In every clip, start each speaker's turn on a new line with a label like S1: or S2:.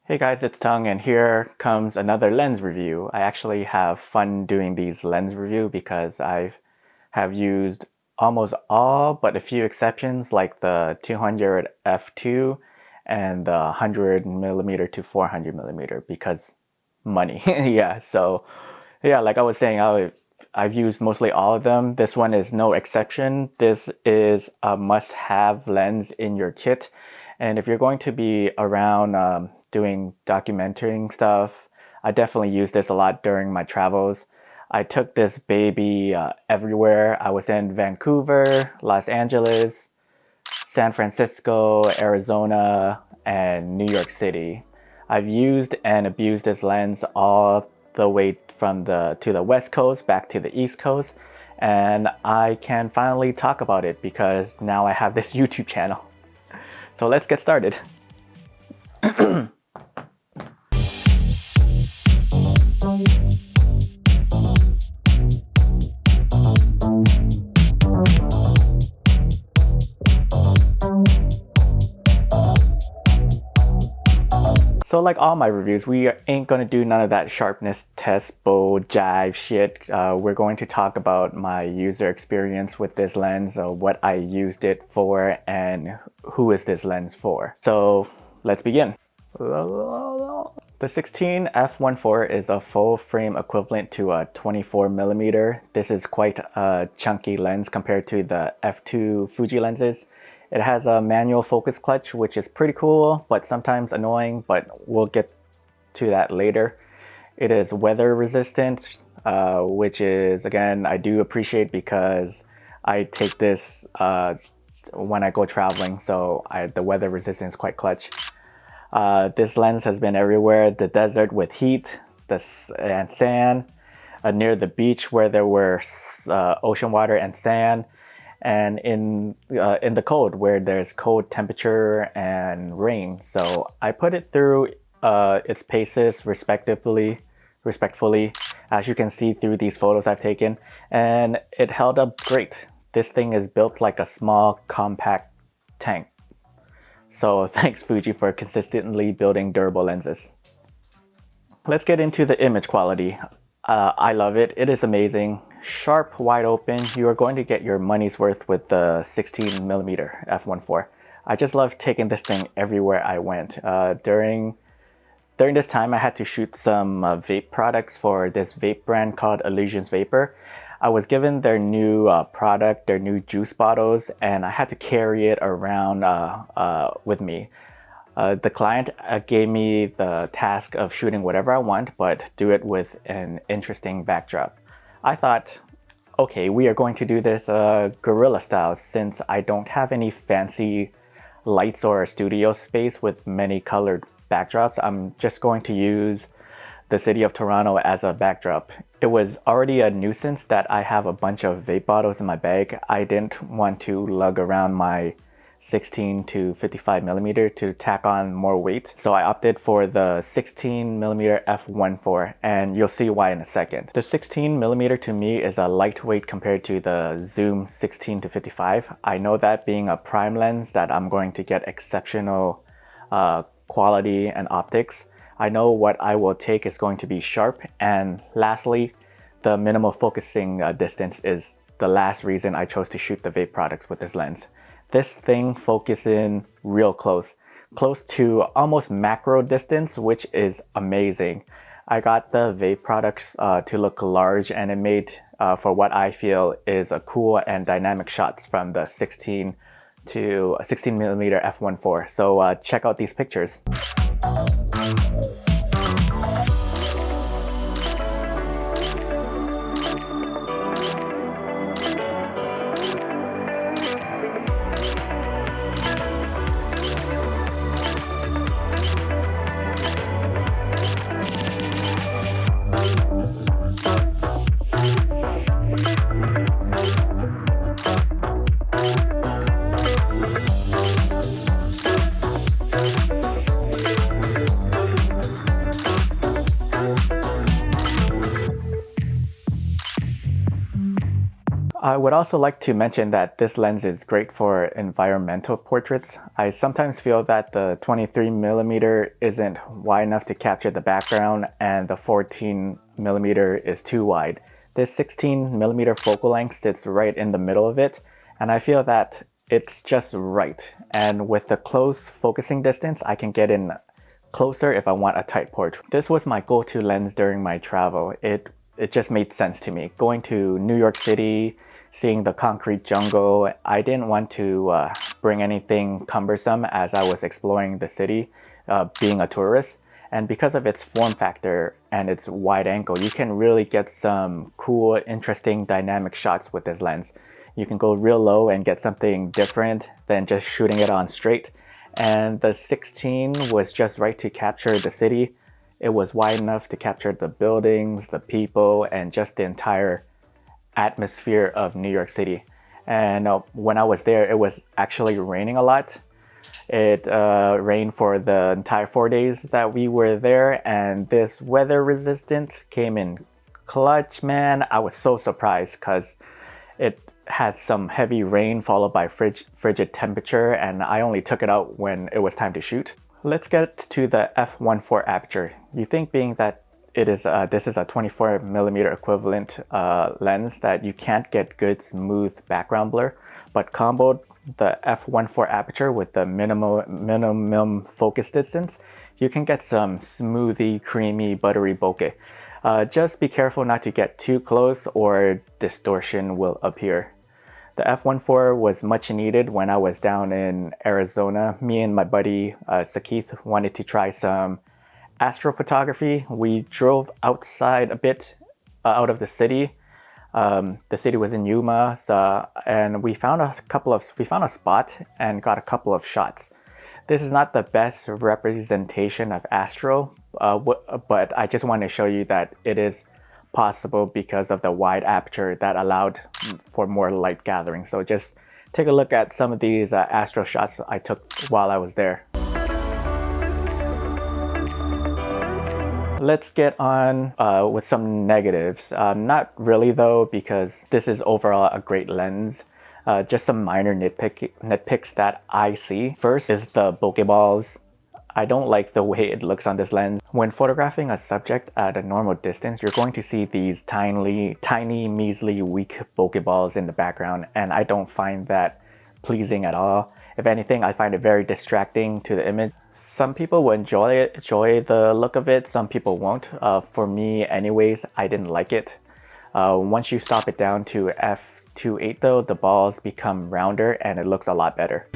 S1: Hey guys, it's Tongue, and here comes another lens review. I actually have fun doing these lens review because I have used almost all but a few exceptions like the 200 f2 and the 100mm to 400mm because money. Yeah, like I was saying, I've used mostly all of them. This one is no exception. This is a must-have lens in your kit. And if you're going to be around doing documenting stuff, I definitely use this a lot during my travels. I took this baby everywhere. I was in Vancouver, Los Angeles, San Francisco, Arizona, and New York City. I've used and abused this lens all the way from to the West Coast back to the East Coast, and I can finally talk about it because now I have this YouTube channel. So let's get started. So like all my reviews, we ain't gonna do none of that sharpness test, bow, jive shit. We're going to talk about my user experience with this lens, what I used it for, and who is this lens for. So let's begin. The 16 f1.4 is a full frame equivalent to a 24mm. This is quite a chunky lens compared to the f2 Fuji lenses. It has a manual focus clutch, which is pretty cool, but sometimes annoying, but we'll get to that later. It is weather resistant, which is, again, I do appreciate because I take this when I go traveling, so the weather resistance is quite clutch. This lens has been everywhere: the desert with heat, and sand, near the beach where there were ocean water and sand, and in the cold where there's cold temperature and rain. So I put it through its paces respectfully, as you can see through these photos I've taken, and it held up great. This thing is built like a small compact tank. So thanks Fuji for consistently building durable lenses. Let's get into the image quality. I love it. It is amazing. Sharp, wide open. You are going to get your money's worth with the 16mm f1.4. I just love taking this thing everywhere I went. During this time, I had to shoot some vape products for this vape brand called Illusions Vapor. I was given their new product, their new juice bottles, and I had to carry it around with me. The client gave me the task of shooting whatever I want, but do it with an interesting backdrop. I thought, okay, we are going to do this guerrilla style since I don't have any fancy lights or a studio space with many colored backdrops. I'm just going to use the city of Toronto as a backdrop. It was already a nuisance that I have a bunch of vape bottles in my bag. I didn't want to lug around my 16 to 55mm to tack on more weight. So I opted for the 16mm f1.4, and you'll see why in a second. The 16mm to me is a lightweight compared to the Zoom 16 to 55. I know that being a prime lens that I'm going to get exceptional quality and optics. I know what I will take is going to be sharp, and lastly, the minimal focusing distance is the last reason I chose to shoot the vape products with this lens. This thing focuses in real close to almost macro distance, which is amazing. I got the vape products to look large, and it made for what I feel is a cool and dynamic shots from the 16mm f1.4. So check out these pictures. I would also like to mention that this lens is great for environmental portraits. I sometimes feel that the 23mm isn't wide enough to capture the background and the 14mm is too wide. This 16mm focal length sits right in the middle of it, and I feel that it's just right. And with the close focusing distance, I can get in closer if I want a tight portrait. This was my go-to lens during my travel. It just made sense to me. Going to New York City, seeing the concrete jungle, I didn't want to bring anything cumbersome as I was exploring the city, being a tourist. And because of its form factor and its wide angle, you can really get some cool, interesting, dynamic shots with this lens. You can go real low and get something different than just shooting it on straight. And the 16 was just right to capture the city. It was wide enough to capture the buildings, the people, and just the entire atmosphere of New York City. And when I was there, it was actually raining a lot. It rained for the entire 4 days that we were there, and this weather resistant came in clutch, man. I was so surprised because it had some heavy rain followed by frigid temperature, and I only took it out when it was time to shoot. Let's get to the f1.4 aperture. You think being that this is a 24mm equivalent lens that you can't get good smooth background blur, but comboed the f1.4 aperture with the minimum focus distance, you can get some smoothie, creamy, buttery bokeh. Just be careful not to get too close or distortion will appear. The f1.4 was much needed when I was down in Arizona. Me and my buddy Sakith wanted to try some astrophotography. We drove outside a bit out of the city. The city was in Yuma, and we found a spot and got a couple of shots. This is not the best representation of astro, but I just want to show you that it is possible because of the wide aperture that allowed for more light gathering. So just take a look at some of these astro shots I took while I was there. Let's get on with some negatives. Not really though, because this is overall a great lens. Just some minor nitpicks that I see. First is the bokeh balls. I don't like the way it looks on this lens. When photographing a subject at a normal distance, you're going to see these tiny, measly, weak bokeh balls in the background, and I don't find that pleasing at all. If anything, I find it very distracting to the image. Some people will enjoy the look of it, some people won't. For me anyways, I didn't like it. Once you stop it down to f2.8 though, the balls become rounder and it looks a lot better.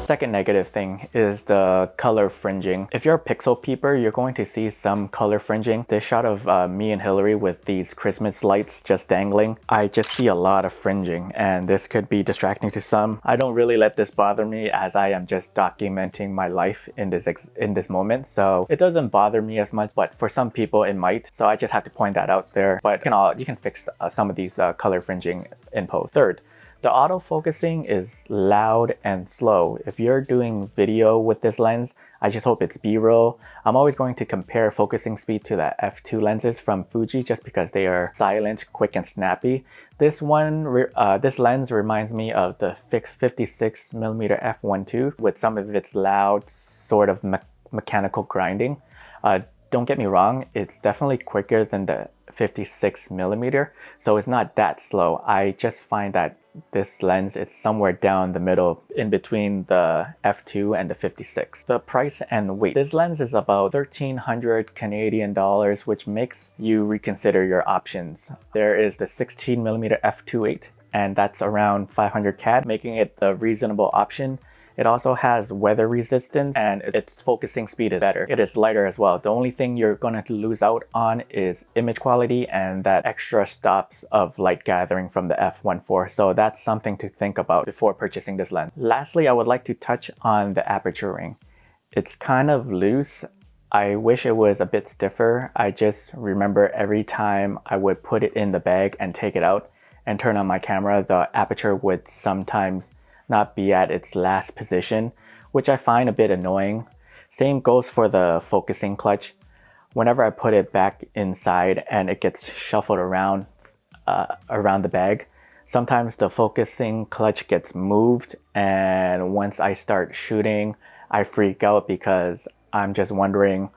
S1: Second negative thing is the color fringing. If you're a pixel peeper, you're going to see some color fringing. This shot of me and Hillary with these Christmas lights just dangling, I just see a lot of fringing, and this could be distracting to some. I don't really let this bother me as I am just documenting my life in this moment, so it doesn't bother me as much, but for some people it might, so I just have to point that out there. But you can fix some of these color fringing in post. Third, the autofocusing is loud and slow. If you're doing video with this lens, I just hope it's B-roll. I'm always going to compare focusing speed to the f2 lenses from Fuji just because they are silent, quick, and snappy. This lens reminds me of the 56mm F1.2 with some of its loud, sort of mechanical grinding. Don't get me wrong, it's definitely quicker than the 56mm, so it's not that slow. I just find that this lens is somewhere down the middle in between the f2 and the 56. The price and weight. This lens is about 1,300 Canadian dollars, which makes you reconsider your options. There is the 16mm f2.8, and that's around 500 CAD, making it the reasonable option. It also has weather resistance and its focusing speed is better. It is lighter as well. The only thing you're going to lose out on is image quality and that extra stops of light gathering from the f1.4. So that's something to think about before purchasing this lens. Lastly, I would like to touch on the aperture ring. It's kind of loose. I wish it was a bit stiffer. I just remember every time I would put it in the bag and take it out and turn on my camera, the aperture would sometimes not be at its last position, which I find a bit annoying. Same goes for the focusing clutch. whenever I put it back inside and it gets shuffled around around the bag, sometimes the focusing clutch gets moved, and once I start shooting, I freak out because I'm just wondering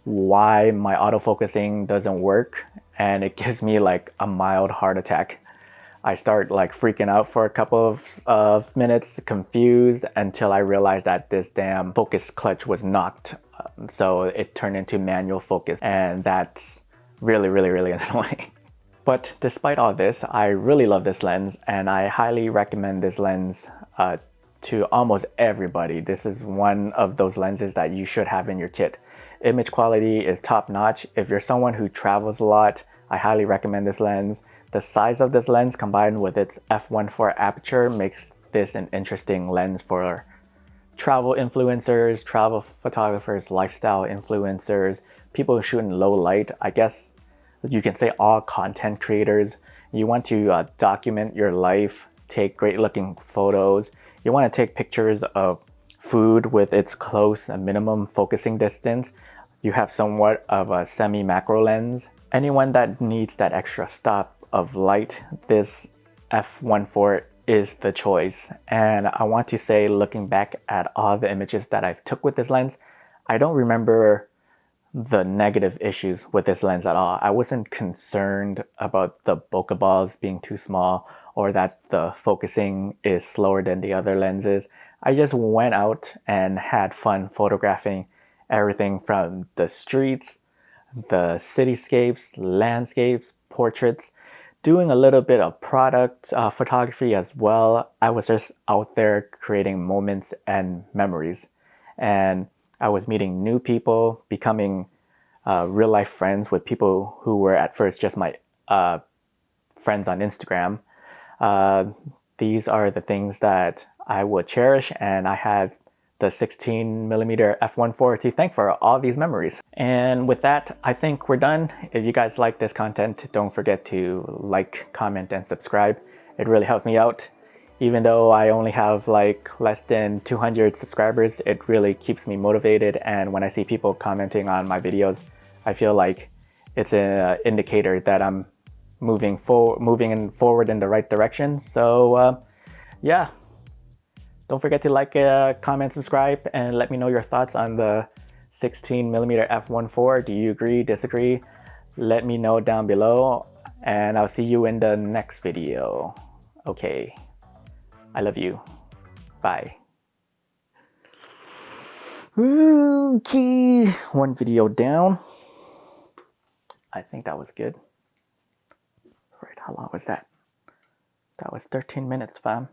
S1: why my autofocusing doesn't work, and it gives me like a mild heart attack. I start like freaking out for a couple of minutes, confused, until I realized that this damn focus clutch was knocked. So it turned into manual focus, and that's really, really, really annoying. But despite all this, I really love this lens, and I highly recommend this lens to almost everybody. This is one of those lenses that you should have in your kit. Image quality is top notch. If you're someone who travels a lot, I highly recommend this lens. The size of this lens combined with its f1.4 aperture makes this an interesting lens for travel influencers, travel photographers, lifestyle influencers, people who shoot in low light. I guess you can say all content creators. You want to document your life, take great looking photos. You want to take pictures of food with its close and minimum focusing distance. You have somewhat of a semi-macro lens. Anyone that needs that extra stop of light, this f1.4 is the choice. And I want to say, looking back at all the images that I've took with this lens, I don't remember the negative issues with this lens at all. I wasn't concerned about the bokeh balls being too small or that the focusing is slower than the other lenses. I just went out and had fun photographing everything from the streets, the cityscapes, landscapes, portraits, doing a little bit of product photography as well. I was just out there creating moments and memories. And I was meeting new people, becoming real life friends with people who were at first just my friends on Instagram. These are the things that I would cherish, and I had the 16mm f1.4 to thank for all these memories. And with that, I think we're done. If you guys like this content, don't forget to like, comment, and subscribe. It really helps me out. Even though I only have like less than 200 subscribers, it really keeps me motivated. And when I see people commenting on my videos, I feel like it's an indicator that I'm moving forward in the right direction. So yeah, don't forget to like, comment, subscribe, and let me know your thoughts on the 16mm f1.4. Do you agree, disagree? Let me know down below, and I'll see you in the next video. Okay, I love you. Bye. Okay, one video down. I think that was good. Right, how long was that? That was 13 minutes, fam.